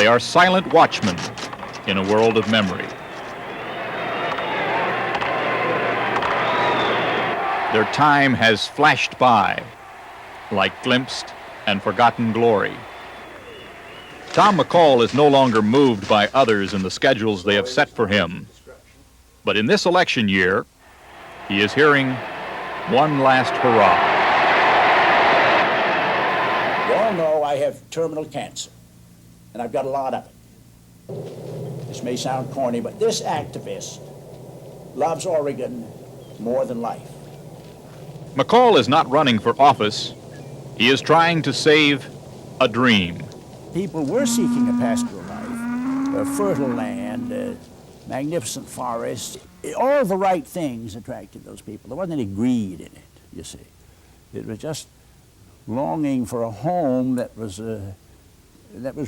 They are silent watchmen in a world of memory. Their time has flashed by like glimpsed and forgotten glory. Tom McCall is no longer moved by others in the schedules they have set for him. But in this election year, he is hearing one last hurrah. You all know I have terminal cancer, and I've got a lot of it. This may sound corny, but this activist loves Oregon more than life. McCall is not running for office. He is trying to save a dream. People were seeking a pastoral life, fertile land, magnificent forests. All the right things attracted those people. There wasn't any greed in it, you see. It was just longing for a home that was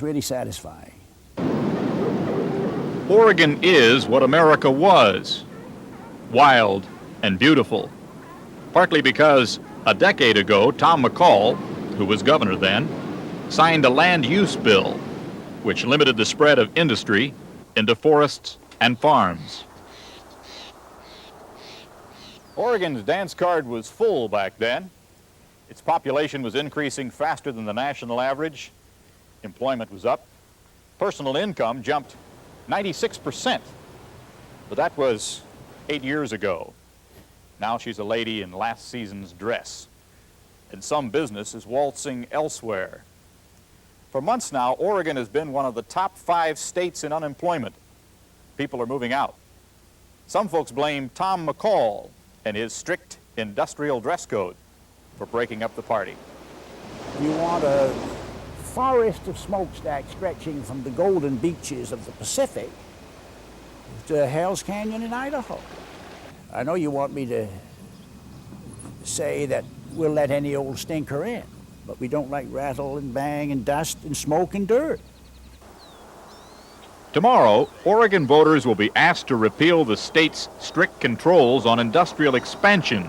really satisfying. Oregon is what America was, wild and beautiful, partly because a decade ago, Tom McCall, who was governor then, signed a land use bill which limited the spread of industry into forests and farms. Oregon's dance card was full back then. Its population was increasing faster than the national average. Employment was up. Personal income jumped 96%. But that was 8 years ago. Now she's a lady in last season's dress. And some business is waltzing elsewhere. For months now, Oregon has been one of the top 5 states in unemployment. People are moving out. Some folks blame Tom McCall and his strict industrial dress code for breaking up the party. You want a forest of smokestacks stretching from the golden beaches of the Pacific to Hell's Canyon in Idaho. I know you want me to say that we'll let any old stinker in, but we don't like rattle and bang and dust and smoke and dirt. Tomorrow, Oregon voters will be asked to repeal the state's strict controls on industrial expansion.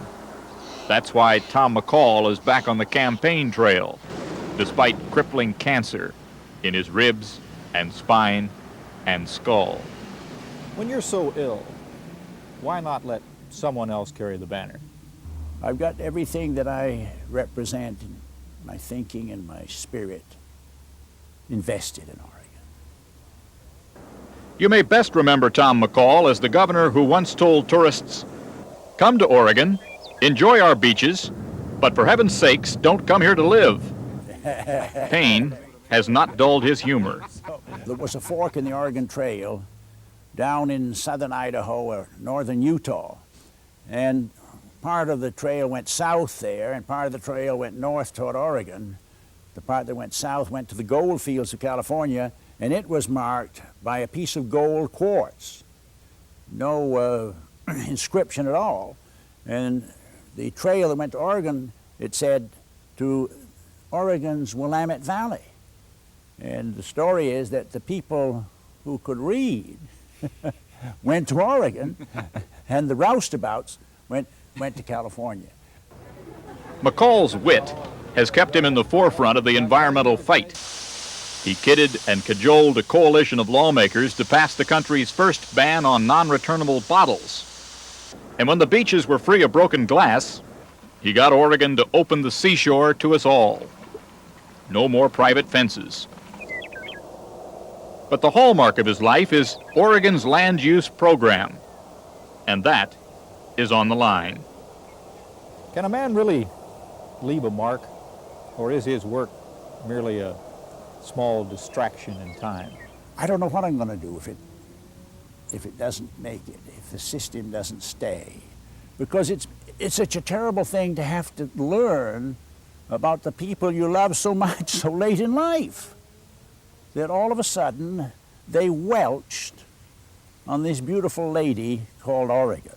That's why Tom McCall is back on the campaign trail, despite crippling cancer in his ribs and spine and skull. When you're so ill, why not let someone else carry the banner? I've got everything that I represent in my thinking and my spirit invested in Oregon. You may best remember Tom McCall as the governor who once told tourists, "Come to Oregon, enjoy our beaches, but for heaven's sakes, don't come here to live." Pain has not dulled his humor. There was a fork in the Oregon Trail down in southern Idaho or northern Utah, and part of the trail went south there, and part of the trail went north toward Oregon. The part that went south went to the gold fields of California, and it was marked by a piece of gold quartz. No inscription at all. And the trail that went to Oregon, it said, to Oregon's Willamette Valley. And the story is that the people who could read went to Oregon, and the roustabouts went to California. McCall's wit has kept him in the forefront of the environmental fight. He kidded and cajoled a coalition of lawmakers to pass the country's first ban on non-returnable bottles. And when the beaches were free of broken glass, he got Oregon to open the seashore to us all. No more private fences. But the hallmark of his life is Oregon's land use program, and that is on the line. Can a man really leave a mark, or is his work merely a small distraction in time? I don't know what I'm going to do if it doesn't make it, if the system doesn't stay, because it's such a terrible thing to have to learn about the people you love so much so late in life, that all of a sudden they welched on this beautiful lady called Oregon.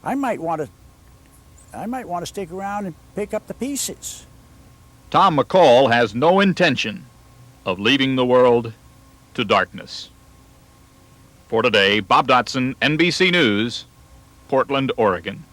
I might want to stick around and pick up the pieces. Tom McCall has no intention of leaving the world to darkness. For today, Bob Dotson, NBC News, Portland, Oregon.